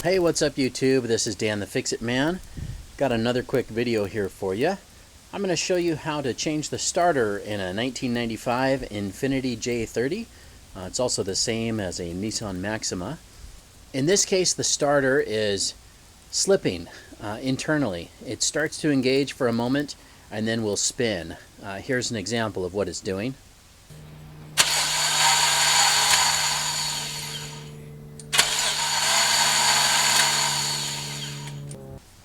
Hey, what's up YouTube? This is Dan the Fix-It Man. Got another quick video here for you. I'm going to show you how to change the starter in a 1995 Infiniti J30. It's also the same as a Nissan Maxima. In this case, the starter is slipping internally. It starts to engage for a moment and then will spin. Here's an example of what it's doing.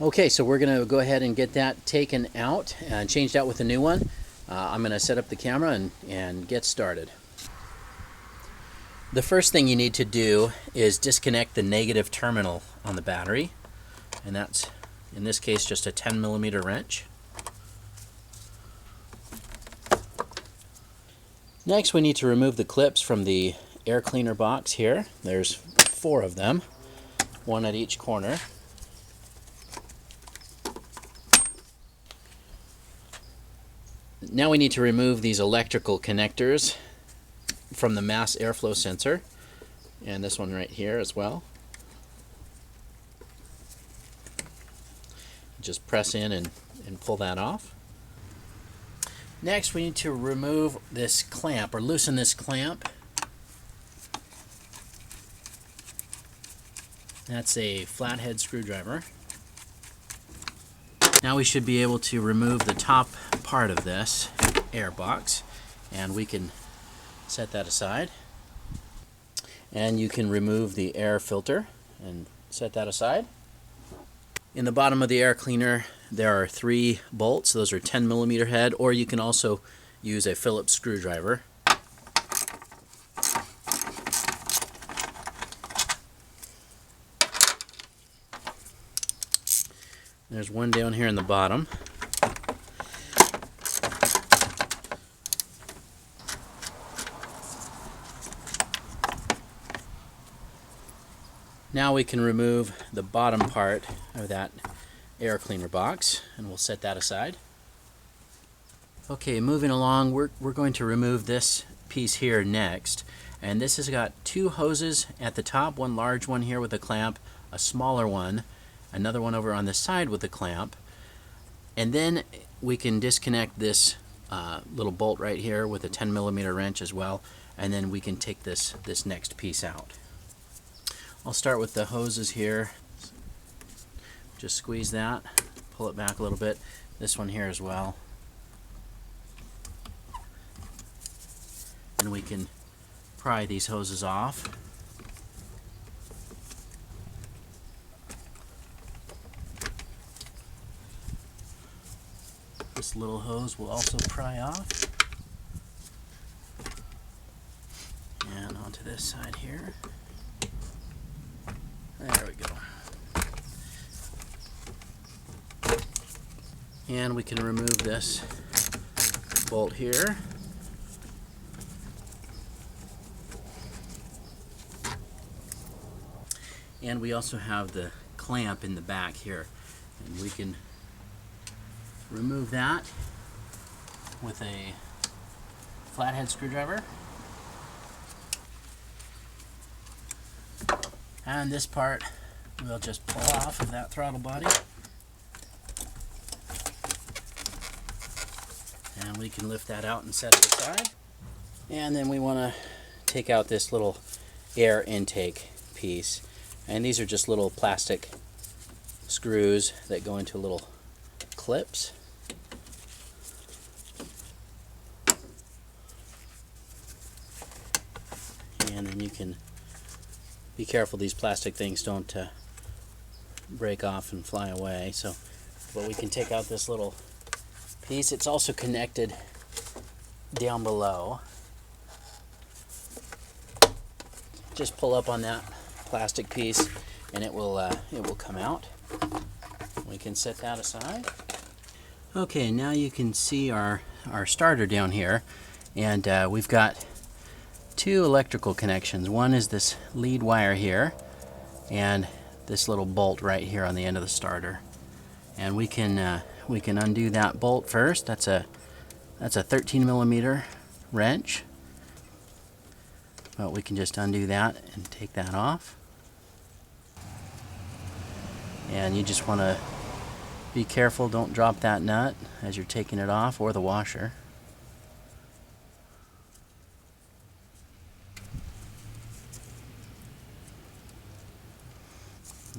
Okay, so we're going to go ahead and get that taken out and changed out with a new one. I'm going to set up the camera and get started. The first thing you need to do is disconnect the negative terminal on the battery, and that's, in this case, just a 10mm wrench. Next, we need to remove the clips from the air cleaner box here. There's 4 of them, one at each corner. Now we need to remove these electrical connectors from the mass airflow sensor, and this one right here as well. Just press in and pull that off. Next, we need to remove this clamp, or loosen this clamp. That's a flathead screwdriver. Now we should be able to remove the top part of this air box, and we can set that aside. And you can remove the air filter and set that aside. In the bottom of the air cleaner there are 3 bolts. Those are 10mm head, or you can also use a Phillips screwdriver. There's one down here in the bottom. Now we can remove the bottom part of that air cleaner box, and we'll set that aside. Okay, moving along, we're going to remove this piece here next. And this has got 2 hoses at the top, one large one here with a clamp, a smaller one, another one over on the side with the clamp, and then we can disconnect this little bolt right here with a 10mm wrench as well, and then we can take this next piece out. I'll start with the hoses here. Just squeeze that, pull it back a little bit. This one here as well. And we can pry these hoses off. This little hose will also pry off. And onto this side here. There we go. And we can remove this bolt here. And we also have the clamp in the back here. And we can remove that with a flathead screwdriver. And this part we'll just pull off of that throttle body. And we can lift that out and set it aside. And then we want to take out this little air intake piece. And these are just little plastic screws that go into little clips. And then you can be careful these plastic things don't break off and fly away. But we can take out this little piece. It's also connected down below. Just pull up on that plastic piece and it will come out. We can set that aside. Okay, now you can see our starter down here, and we've got 2 electrical connections. One is this lead wire here, and this little bolt right here on the end of the starter. And we can undo that bolt first. That's a 13mm wrench, but we can just undo that and take that off. And you just want to be careful, don't drop that nut as you're taking it off, or the washer.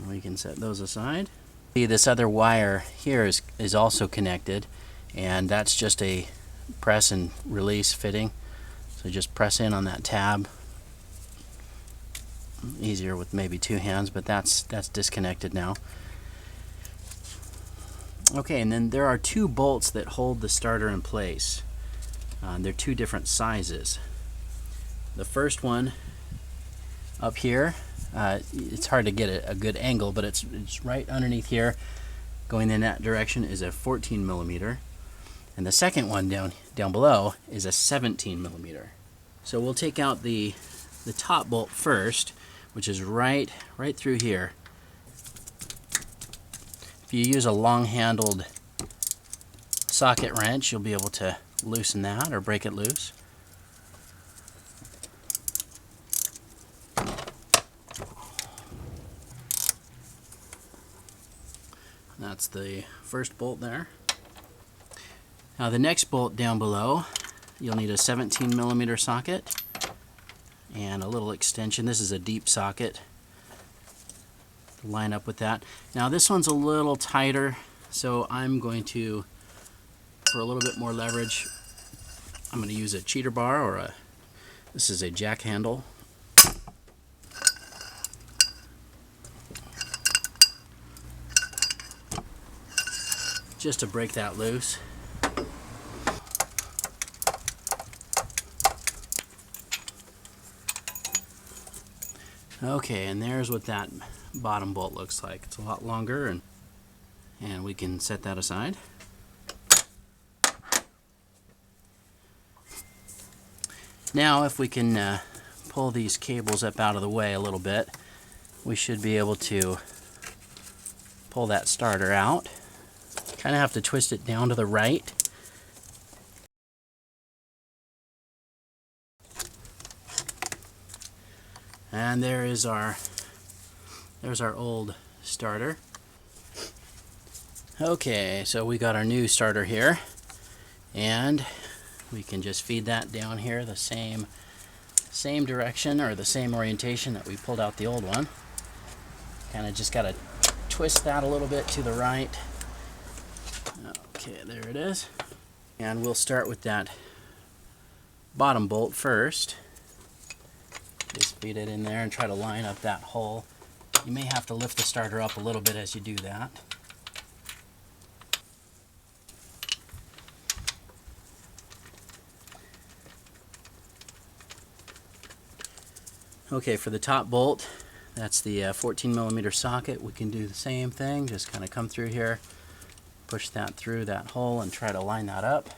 We can set those aside. See, this other wire here is also connected, and that's just a press and release fitting. So just press in on that tab. Easier with maybe two hands, but that's disconnected now. Okay, and then there are two bolts that hold the starter in place. They're two different sizes. The first one up here, it's hard to get a good angle, but it's right underneath here, going in that direction, is a 14 millimeter, and the second one down below is a 17 millimeter. So we'll take out the top bolt first, which is right through here. If you use a long-handled socket wrench, you'll be able to loosen that or break it loose. That's the first bolt there. Now the next bolt down below, you'll need a 17 millimeter socket and a little extension. This is a deep socket to line up with that. Now this one's a little tighter, so I'm going to, for a little bit more leverage, I'm going to use a cheater bar, or this is a jack handle. Just to break that loose. Okay, and there's what that bottom bolt looks like. It's a lot longer, and we can set that aside. Now if we can pull these cables up out of the way a little bit, we should be able to pull that starter out. Kind of have to twist it down to the right. And there's our old starter. Okay, so we got our new starter here, and we can just feed that down here the same direction, or the same orientation that we pulled out the old one. Kind of just got to twist that a little bit to the right. Okay, there it is. And we'll start with that bottom bolt first. Just feed it in there and try to line up that hole. You may have to lift the starter up a little bit as you do that. Okay, for the top bolt, that's the 14 millimeter socket. We can do the same thing, just kind of come through here, push that through that hole and try to line that up.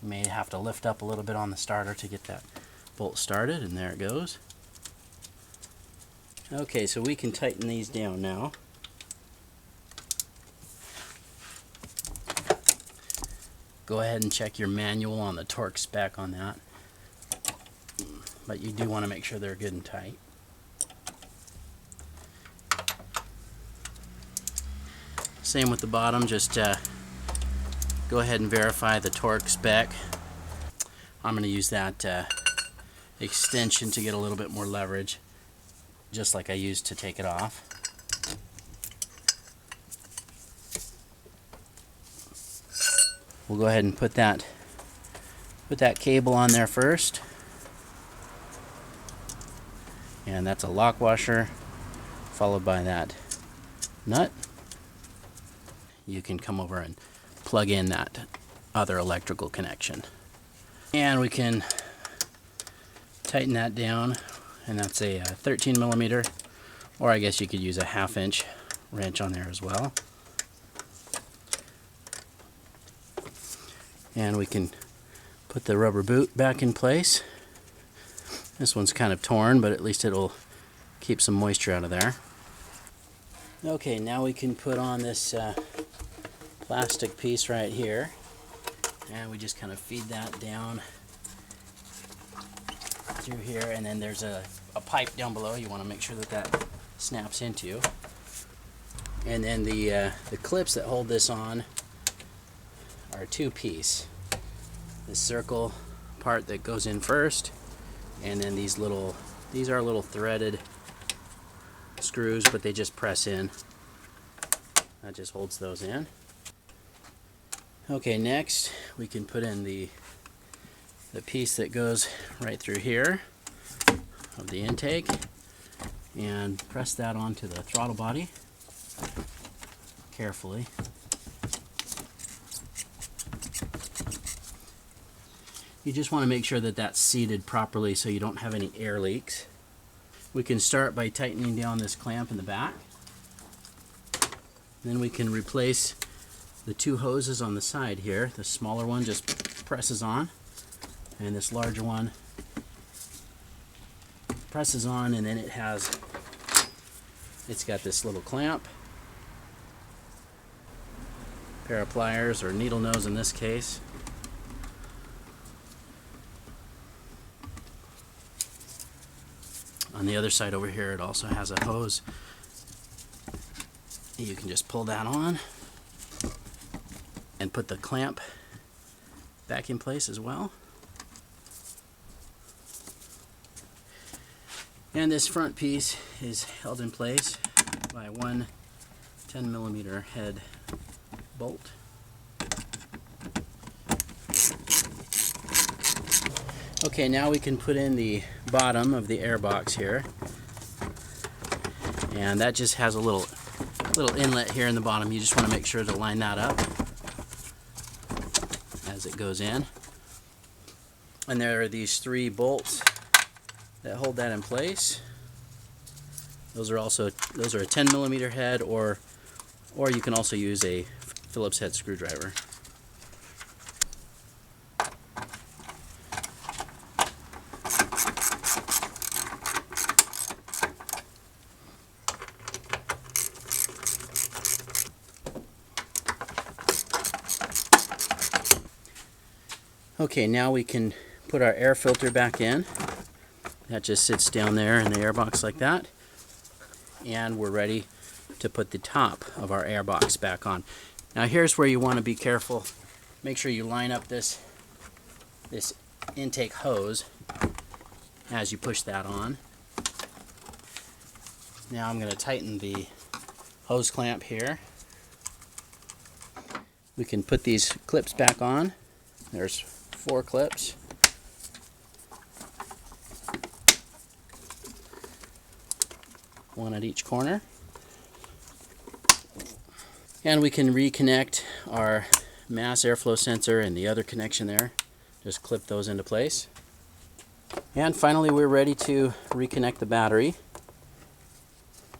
You may have to lift up a little bit on the starter to get that bolt started, and there it goes. Okay, so we can tighten these down now. Go ahead and check your manual on the torque spec on that, but you do want to make sure they're good and tight. Same with the bottom, just go ahead and verify the torque spec. I'm going to use that extension to get a little bit more leverage, just like I used to take it off. We'll go ahead and put that cable on there first, and that's a lock washer, followed by that nut. You can come over and plug in that other electrical connection, and we can tighten that down, and that's a 13 millimeter, or I guess you could use a 1/2 inch wrench on there as well. And we can put the rubber boot back in place. This one's kind of torn, but at least it'll keep some moisture out of there. Okay, now we can put on this plastic piece right here, and we just kind of feed that down through here, and then there's a pipe down below you want to make sure that snaps into. And then the clips that hold this on are 2-piece. This circle part that goes in first, and then these are little threaded screws, but they just press in. That just holds those in. Okay, next we can put in the piece that goes right through here of the intake and press that onto the throttle body carefully. You just want to make sure that that's seated properly so you don't have any air leaks. We can start by tightening down this clamp in the back. Then we can replace the 2 hoses on the side here. The smaller one just presses on, and this larger one presses on, and then it's got this little clamp, pair of pliers, or needle nose in this case. On the other side over here, it also has a hose. You can just pull that on and put the clamp back in place as well. And this front piece is held in place by one 10mm head bolt. Okay, now we can put in the bottom of the air box here, and that just has a little inlet here in the bottom. You just want to make sure to line that up as it goes in. And there are these 3 bolts that hold that in place. Those are a 10mm head, or you can also use a Phillips head screwdriver. Okay, now we can put our air filter back in. That just sits down there in the air box like that. And we're ready to put the top of our air box back on. Now here's where you want to be careful. Make sure you line up this intake hose as you push that on. Now I'm going to tighten the hose clamp here. We can put these clips back on. There's 4 clips. One at each corner. And we can reconnect our mass airflow sensor and the other connection there. Just clip those into place. And finally, we're ready to reconnect the battery.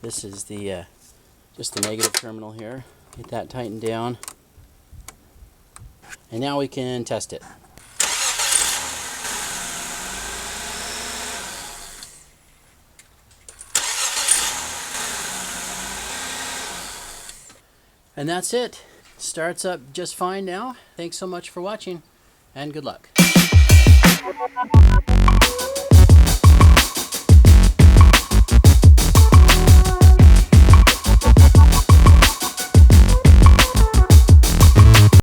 This is the just the negative terminal here. Get that tightened down. And now we can test it. And that's it. Starts up just fine now. Thanks so much for watching, and good luck.